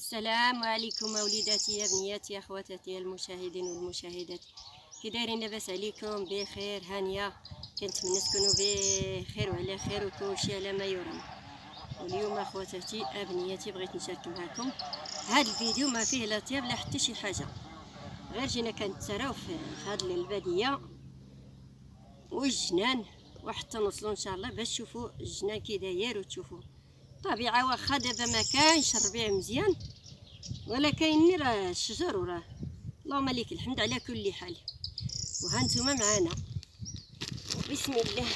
السلام عليكم وليداتي يا بنياتي اخواتاتي المشاهدين والمشاهدات، كي دايرين؟ لاباس عليكم؟ بخير هانيه؟ كنتمنى تكونوا بخير وعلى خير وكلشي على ما يرام. واليوم اخواتاتي ابنياتي بغيت نشارك معكم هذا الفيديو، ما فيه لا طياب لا حتى شي حاجه، غير جينا كنتسراو في هذه الباديه والجنان، وحتى نوصلوا ان شاء الله باش تشوفوا الجنان كي داير وتشوفوا الطبيعه. واخا دابا ما كاينش الربيع مزيان ولا كاين راه الشجر وراه، اللهم لك الحمد على كل حال. وها نتوما معانا، بسم الله.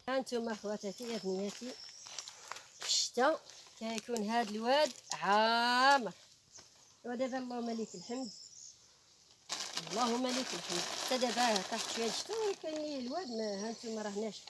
ها نتوما اخواتاتي يا بنياتي، في الشتا كيكون هاد الواد عامر، ودابا اللهم لك الحمد، اللهم لك الحمد، حتى دابا طاحت شويه الشتا ولكن الواد ما ها نتوما راه ناشف.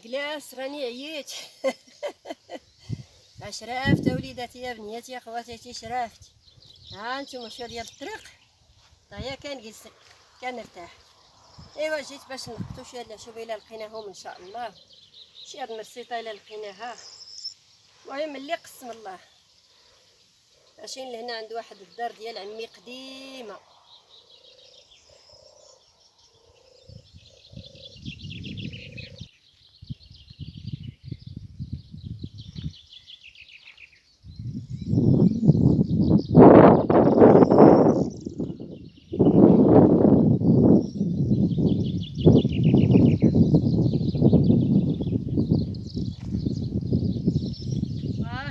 جلاس راني عييت شرافت وليداتي يا بنياتي اخواتاتي، شرافت. ها نتوما شويه ديال الطريق طايا كنجلس كنرتاح. ايوا جيت باش نلقطو شويه العشوب الا لقيناهم ان شاء الله، شي هاد المرسيطه الا لقيناها. المهم اللي قسم الله. ماشيين لهنا عند واحد الدار ديال عمي قديمه،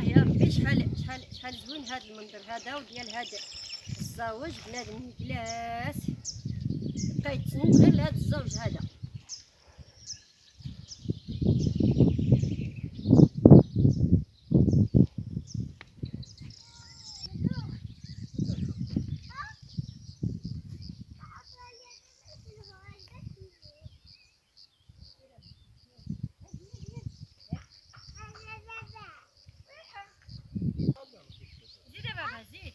يا ربي شحال زوين هذا المنظر هذا، وديال هذا الزواج بنادم جلاس بقى يتسند غير لهذا الزوج هذا. زيد يا بابا زيد.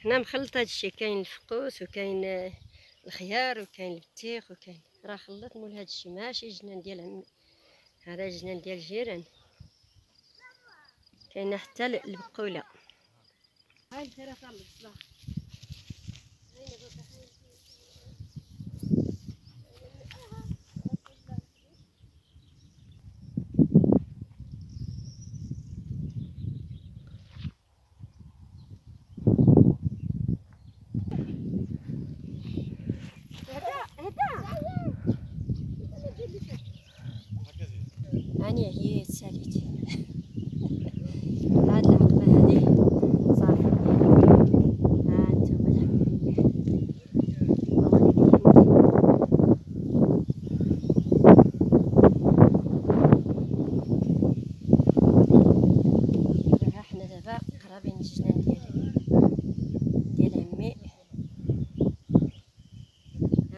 هنا مخلط هادشي، كاين الفقوس وكاين الخيار وكاين البطيخ وكاين، راه خلط مول هادشي، ماشي جنان ديال عمي، هذا جنان ديال الجيران. كاينه حتى البقوله. هاي الفرافه البصله. هدا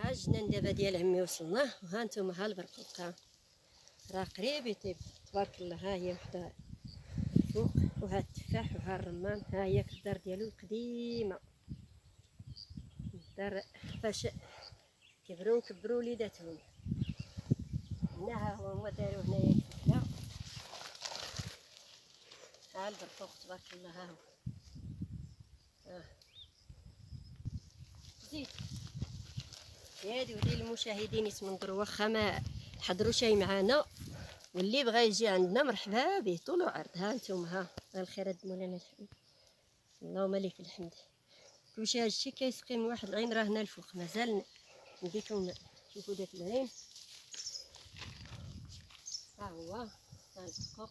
ها الجنان دابا ديال عمي وصلنا، وها نتوما ها البرقوق راه قريب يطيب تبارك الله. ها هي وحده فوق، وها التفاح وها الرمان. ها هي في الدار ديالو القديمه، الدار فاش كبروا وليداتهم. هنا ها هما داروا هنايا الفكله. ها البرقوق تبارك الله. ها هو زيد هادي وديال المشاهدين يتمنظروا واخا ما حضروا شي معانا، واللي بغى يجي عندنا مرحبا به طول وعرض. ها نتوما ها الخير هاد مولانا الحمد، اللهم لك الحمد. كلشي هادشي كيسقي من واحد العين، راه هنا الفوق مازال نديكم شوفوا داك العين. ها هو ها البرقوق،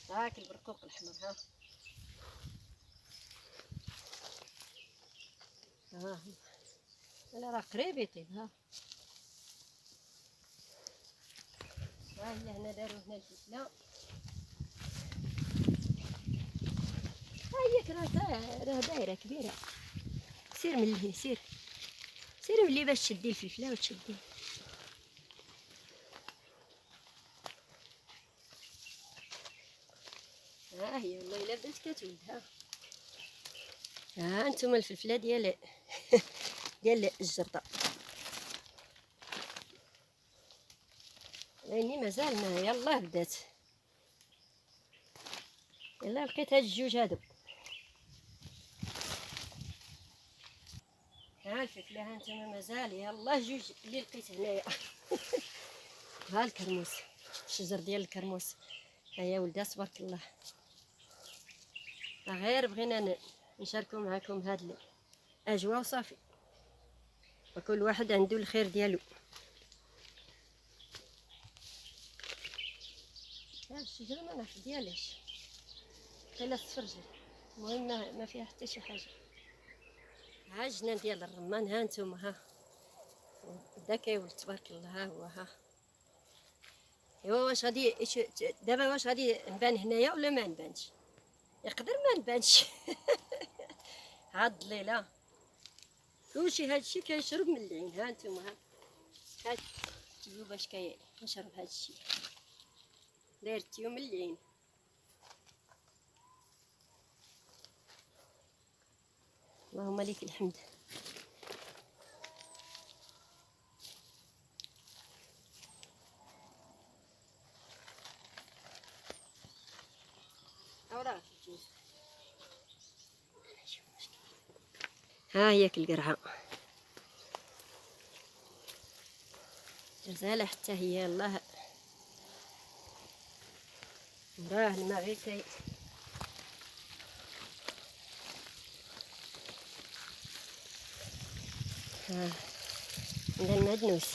هاك البرقوق الاحمر. ها لا راه قريب يطيب. ها هي هنا داروا هنا الفكله. ها هي راه دايره كبيره. سير ملي سير ملي باش تشدي الفلفله وتشدي. ها هي والله الا بدات كتولد. ها انتم الفلفله ديال ديال الجرده، يعني مازال ما يلاه بدات. يلا لقيت هاد الجوج هادو. ها الفلفله ها نتوما مازال يلاه جوج اللي لقيت هنايا. ها الكرموس، الشجر ديال الكرموس. ها هي ولدات تبارك الله. غير بغينا نشاركو معكم هاد الاجواء وصافي، وكل واحد عنده الخير ديالو. هاد الشجره ما نعرف ديالاش، قيلا السفرجل، المهم ما فيها حتى شي حاجه. ها الجنان ديال الرمان. ها نتوما بدا كيولد تبارك الله. ها هو ايوا واش غادي دابا واش غادي نبان هنايا ولا ما نبانش؟ يقدر ما نبانش. ها الضليله كلشي هادشي كيشرب من العين. ها نتوما ها التيوب باش كيشرب هادشي، داير التيوب من العين. اللهم لك الحمد. ها هي القرعه غزاله حتى هي. يلاه راه الماء غير ها عندنا المعدنوس.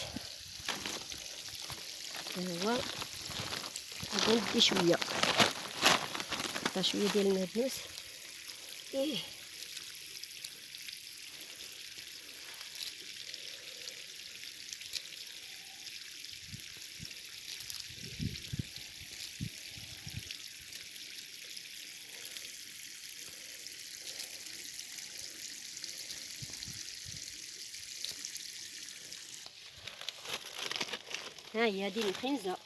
ها هو غادي ندي شويه ديال المعدنوس. ها هي هذه المخنزه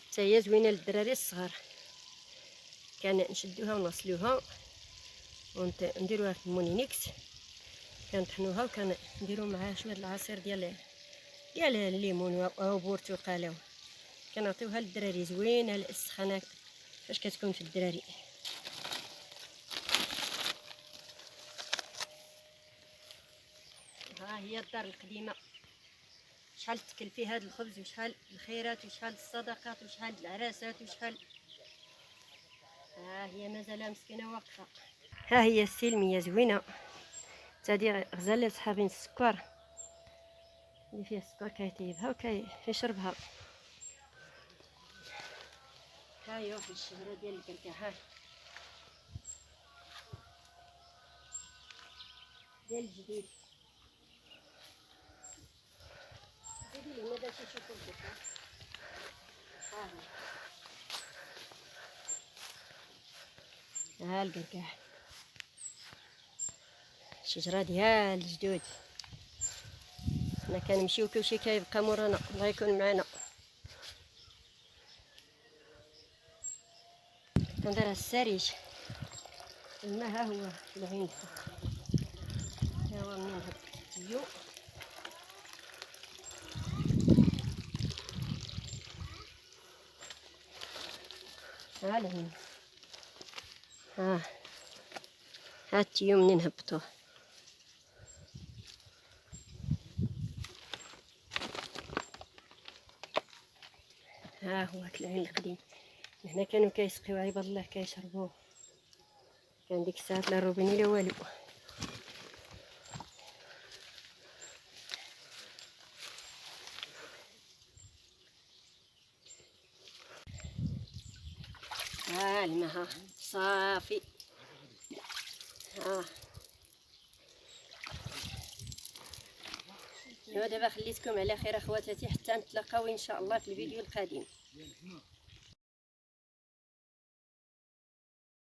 حتى هي زوينه للدراري الصغار، نشدوها ونغسلوها ونديروها في المونينيكس، كنطحنوها وكنديرو معاها شويه العصير ديال الليمون او برتقاله، كنعطيوها للدراري. زوينه السخانه فاش كتكون في الدراري. ها هي الدار القديمه، شحال تكل فيه هذا الخبز، وشحال الخيرات، وشحال الصدقات، وشحال العراسات، وشحال. ها هي مازال مسكينه واقفه. ها هي السلميه زوينه تادي غزاله صحابين السكر اللي فيها السكر كيطيبها وكيشربها. ها هي واحد الشجره ديال الكركعات ديال الجديد. زيدي هنا باش نشوفو الكركع. ها الكركع الشجره ديال الجدود. حنا كنمشيو كلشي كيبقى مورانا. الله يكون معنا. كنديرها السريج. الماء ها هو في العين فوق. ها هو منين هبط التيو. ها العين. ها التيو منين هبطوه. ها هو العين القديم. هنا كانوا كيسقيو عباد الله كيشربوه. كان ديك الساعات لا روبيني لا والو. ها الماء ها صافي. ها دابا خليتكم على خير اخواتاتي حتى نتلاقاو ان شاء الله في الفيديو القادم.